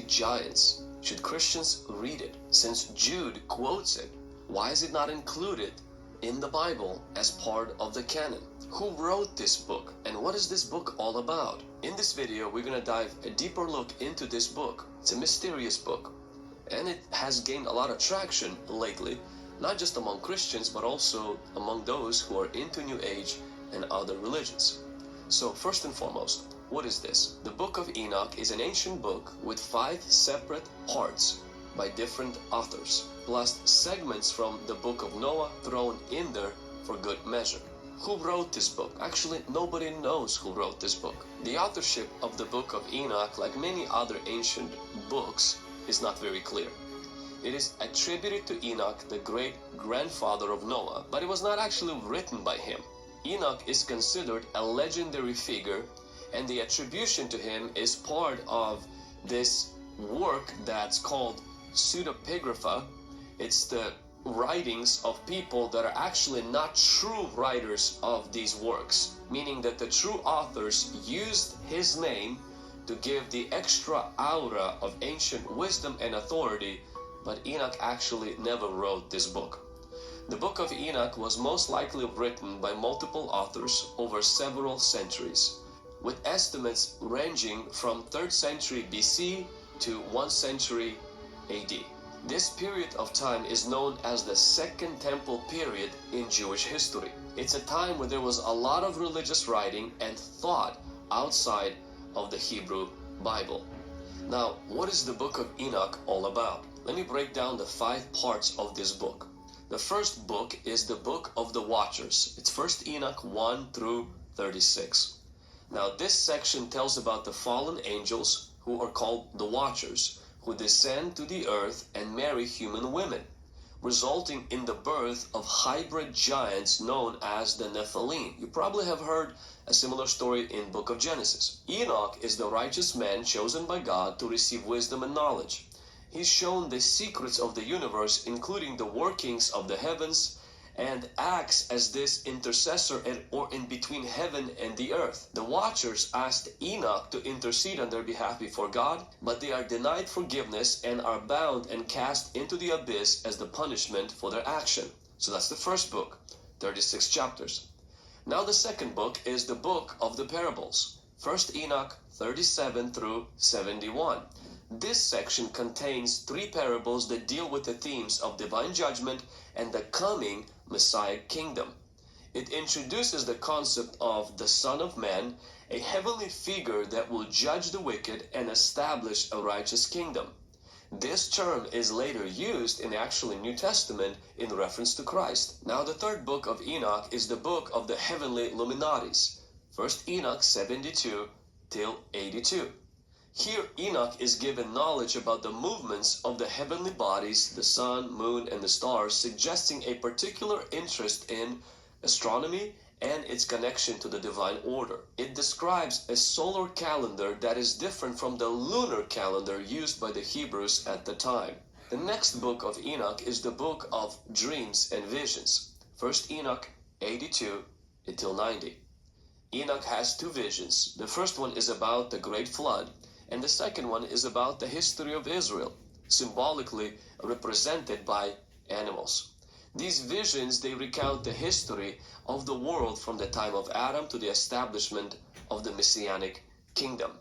giants. Should Christians read it? Since Jude quotes it, why is it not included in the Bible as part of the canon? Who wrote this book, and what is this book all about? In this video, we're going to dive a deeper look into this book. It's a mysterious book, and it has gained a lot of traction lately, not just among Christians, but also among those who are into New Age and other religions. So first and foremost, what is this? The Book of Enoch is an ancient book with 5 separate parts by different authors, plus segments from the Book of Noah thrown in there for good measure. Who wrote this book? Actually, nobody knows who wrote this book. The authorship of the Book of Enoch, like many other ancient books, is not very clear. It is attributed to Enoch, the great-grandfather of Noah, but it was not actually written by him. Enoch is considered a legendary figure, and the attribution to him is part of this work that's called pseudepigrapha. It's the writings of people that are actually not true writers of these works, meaning that the true authors used his name to give the extra aura of ancient wisdom and authority, but Enoch actually never wrote this book. The Book of Enoch was most likely written by multiple authors over several centuries, with estimates ranging from 3rd century BC to 1st century AD. This period of time is known as the Second Temple period in Jewish history. It's a time where there was a lot of religious writing and thought outside of the Hebrew Bible. Now, what is the Book of Enoch all about? Let me break down the 5 parts of this book. The first book is the Book of the Watchers. It's 1 Enoch 1 through 36. Now, this section tells about the fallen angels, who are called the Watchers, who descend to the earth and marry human women, resulting in the birth of hybrid giants known as the NEPHILIM. You probably have heard a similar story in Book of Genesis. Enoch is the righteous man chosen by God to receive wisdom and knowledge. He's shown the secrets of the universe, including the workings of the heavens, and acts as this intercessor or in between heaven and the earth. The Watchers asked Enoch to intercede on their behalf before God, but they are denied forgiveness and are bound and cast into the abyss as the punishment for their action. So that's the first book, 36 chapters. Now the second book is the Book of the Parables, 1 Enoch 37 through 71. This section contains 3 parables that deal with the themes of divine judgment and the coming Messiah kingdom. It introduces the concept of the Son of Man, a heavenly figure that will judge the wicked and establish a righteous kingdom. This term is later used in the actual New Testament in reference to Christ. Now the third book of Enoch is the book of the Heavenly Illuminations, 1 Enoch 72 till 82. Here Enoch is given knowledge about the movements of the heavenly bodies, the sun, moon, and the stars, suggesting a particular interest in astronomy and its connection to the divine order. It describes a solar calendar that is different from the lunar calendar used by the Hebrews at the time. The next book of Enoch is the book of dreams and visions, 1 Enoch 82 until 90. Enoch has 2 visions. The first one is about the great flood, and the second one is about the history of Israel, symbolically represented by animals. These visions, they recount the history of the world from the time of Adam to the establishment of the Messianic kingdom.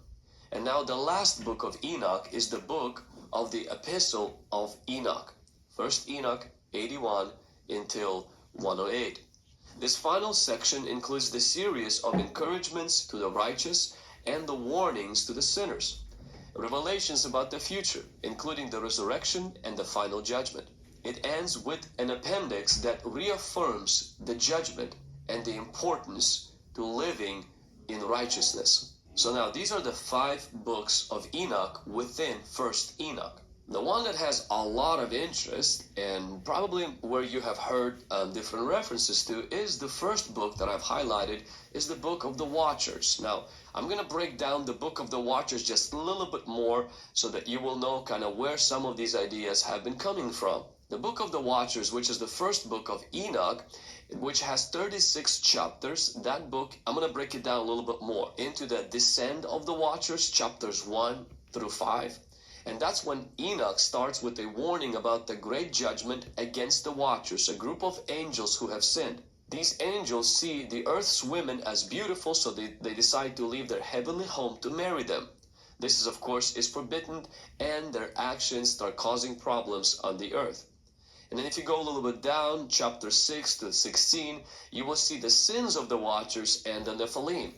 And now the last book of Enoch is the book of the Epistle of Enoch, 1 Enoch 81 until 108. This final section includes the series of encouragements to the righteous and the warnings to the sinners, revelations about the future, including the resurrection and the final judgment. It ends with an appendix that reaffirms the judgment and the importance to living in righteousness. So now these are the 5 books of Enoch within 1 Enoch. The one that has a lot of interest, and probably where you have heard different references to, is the first book that I've highlighted, is the Book of the Watchers. Now, I'm going to break down the Book of the Watchers just a little bit more so that you will know kind of where some of these ideas have been coming from. The Book of the Watchers, which is the first book of Enoch, which has 36 chapters, that book, I'm going to break it down a little bit more into the Descent of the Watchers, chapters 1 through 5. And that's when Enoch starts with a warning about the great judgment against the Watchers, a group of angels who have sinned. These angels see the earth's women as beautiful, so they decide to leave their heavenly home to marry them. This is, of course, is forbidden, and their actions start causing problems on the earth. And then if you go a little bit down, chapter 6 to 16, you will see the sins of the Watchers and the Nephilim.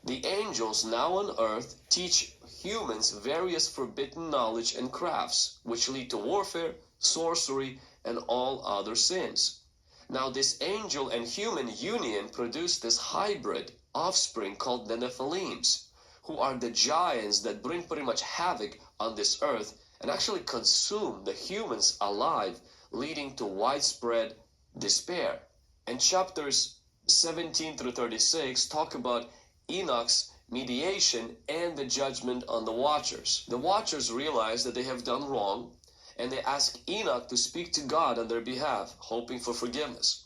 The angels now on earth teach humans various forbidden knowledge and crafts, which lead to warfare, sorcery, and all other sins. Now this angel and human union produced this hybrid offspring called the Nephilims, who are the giants that bring pretty much havoc on this earth and actually consume the humans alive, leading to widespread despair. And chapters 17 through 36 talk about Enoch's mediation and the judgment on the Watchers. The Watchers realize that they have done wrong, and they ask Enoch to speak to God on their behalf, hoping for forgiveness.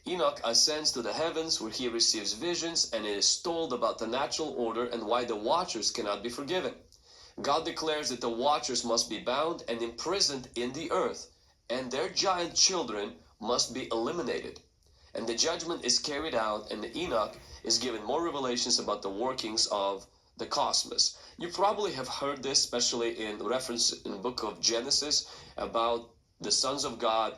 Enoch ascends to the heavens, where he receives visions, and it is told about the natural order and why the Watchers cannot be forgiven. God declares that the Watchers must be bound and imprisoned in the earth, and their giant children must be eliminated. And the judgment is carried out, and Enoch is given more revelations about the workings of the cosmos. You probably have heard this, especially in reference in the book of Genesis, about the sons of God,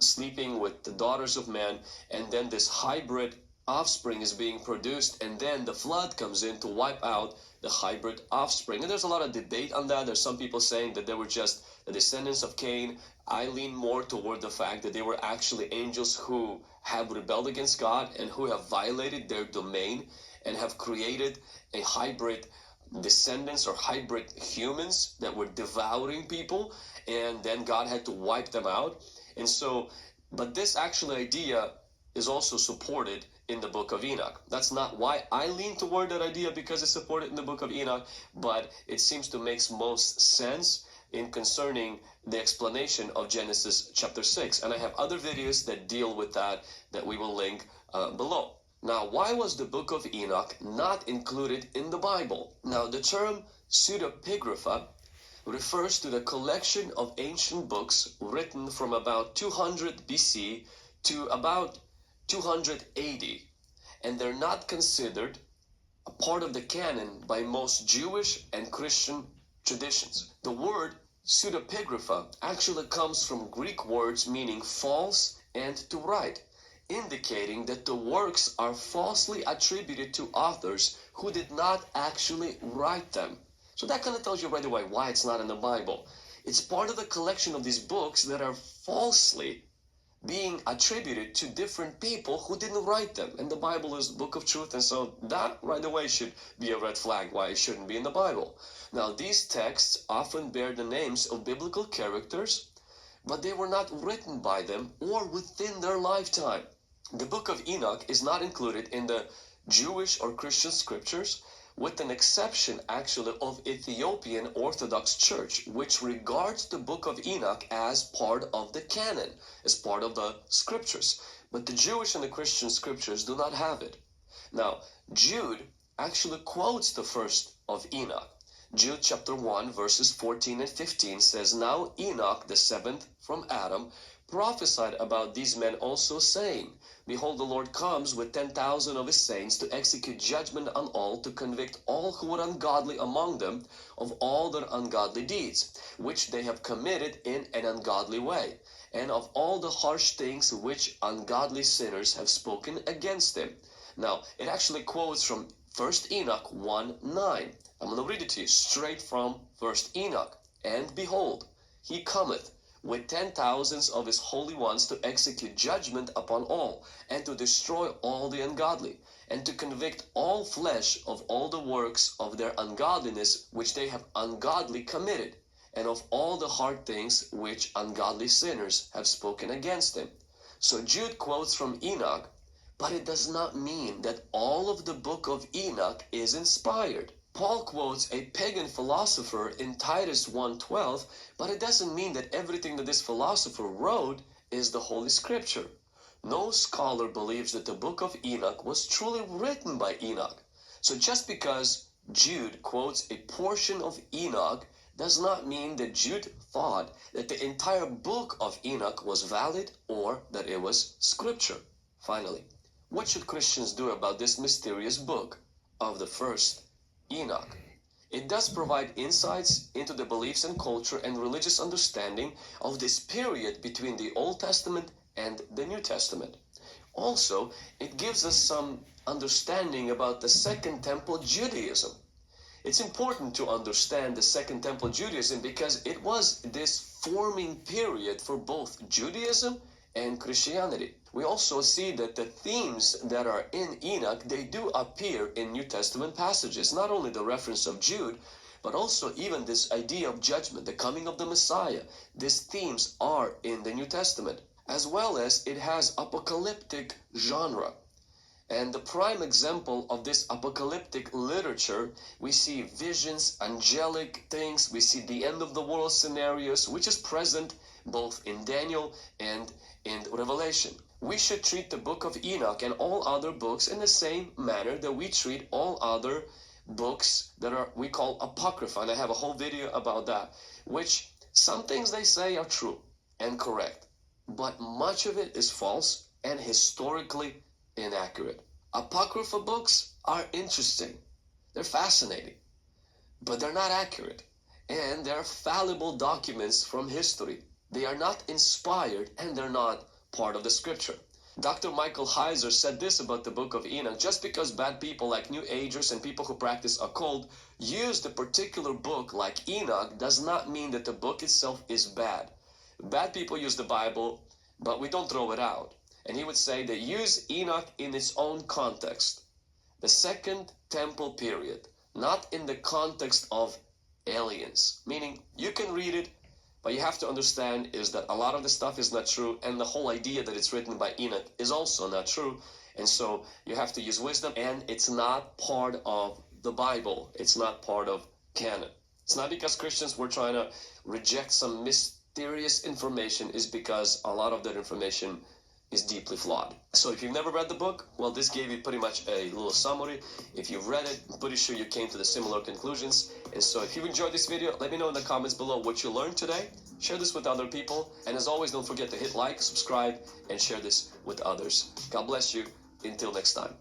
sleeping with the daughters of man, and then this hybrid offspring is being produced, and then the flood comes in to wipe out the hybrid offspring. And there's a lot of debate on that. There's some people saying that they were just the descendants of Cain. I lean more toward the fact that they were actually angels who have rebelled against God and who have violated their domain and have created a hybrid descendants or hybrid humans that were devouring people, and then God had to wipe them out. And so, but this actual idea is also supported in the book of Enoch. That's not why I lean toward that idea, because it's supported in the book of Enoch, but it seems to make most sense in concerning the explanation of Genesis chapter 6. And I have other videos that deal with that we will link below. Now, why was the book of Enoch not included in the Bible? Now, the term pseudepigrapha refers to the collection of ancient books written from about 200 BC to about 200 AD, and they're not considered a part of the canon by most Jewish and Christian traditions. The word pseudepigrapha actually comes from Greek words meaning false and to write, indicating that the works are falsely attributed to authors who did not actually write them. So that kind of tells you right away why it's not in the Bible. It's part of the collection of these books that are falsely being attributed to different people who didn't write them. And the Bible is the book of truth, and so that right away should be a red flag why it shouldn't be in the Bible. Now, these texts often bear the names of biblical characters, but they were not written by them or within their lifetime. The book of Enoch is not included in the Jewish or Christian scriptures, with an exception actually of Ethiopian Orthodox Church, which regards the book of Enoch as part of the canon, as part of the scriptures. But the Jewish and the Christian scriptures do not have it. Now, Jude actually quotes the first of Enoch. Jude chapter 1 verses 14 and 15 says, "Now Enoch, the seventh from Adam, prophesied about these men also, saying, Behold, the Lord comes with 10,000 of his saints to execute judgment on all, to convict all who were ungodly among them of all their ungodly deeds, which they have committed in an ungodly way, and of all the harsh things which ungodly sinners have spoken against him." Now, it actually quotes from 1 Enoch 1:9. I'm going to read it to you straight from 1 Enoch. "And behold, he cometh with 10,000s of his holy ones to execute judgment upon all, and to destroy all the ungodly, and to convict all flesh of all the works of their ungodliness which they have ungodly committed, and of all the hard things which ungodly sinners have spoken against him." So Jude quotes from Enoch, but it does not mean that all of the book of Enoch is inspired. Paul quotes a pagan philosopher in Titus 1:12, but it doesn't mean that everything that this philosopher wrote is the Holy Scripture. No scholar believes that the book of Enoch was truly written by Enoch. So just because Jude quotes a portion of Enoch does not mean that Jude thought that the entire book of Enoch was valid or that it was scripture. Finally, what should Christians do about this mysterious book of the first Enoch? It does provide insights into the beliefs and culture and religious understanding of this period between the Old Testament and the New Testament. Also, it gives us some understanding about the Second Temple Judaism. It's important to understand the Second Temple Judaism because it was this forming period for both Judaism and Christianity. We also see that the themes that are in Enoch, they do appear in New Testament passages. Not only the reference of Jude, but also even this idea of judgment, the coming of the Messiah. These themes are in the New Testament, as well as it has apocalyptic genre. And the prime example of this apocalyptic literature, we see visions, angelic things, we see the end of the world scenarios, which is present both in Daniel and in Revelation. We should treat the book of Enoch and all other books in the same manner that we treat all other books that we call apocrypha, and I have a whole video about that, which some things they say are true and correct, but much of it is false and historically inaccurate. Apocrypha books are interesting, they're fascinating, but they're not accurate, and they're fallible documents from history. They are not inspired, and they're not part of the scripture. Dr. Michael Heiser said this about the book of Enoch: just because bad people like New Agers and people who practice occult use the particular book like Enoch does not mean that the book itself is bad. Bad people use the Bible, but we don't throw it out. And he would say that use Enoch in its own context, the Second Temple period, not in the context of aliens. Meaning, you can read it, but you have to understand is that a lot of the stuff is not true, and the whole idea that it's written by Enoch is also not true. And so you have to use wisdom, and it's not part of the Bible. It's not part of canon. It's not because Christians were trying to reject some mysterious information, it's because a lot of that information is deeply flawed. So if you've never read the book, well, this gave you pretty much a little summary. If you've read it, I'm pretty sure you came to the similar conclusions. And so if you enjoyed this video, let me know in the comments below what you learned today. Share this with other people. And as always, don't forget to hit like, subscribe, and share this with others. God bless you. Until next time.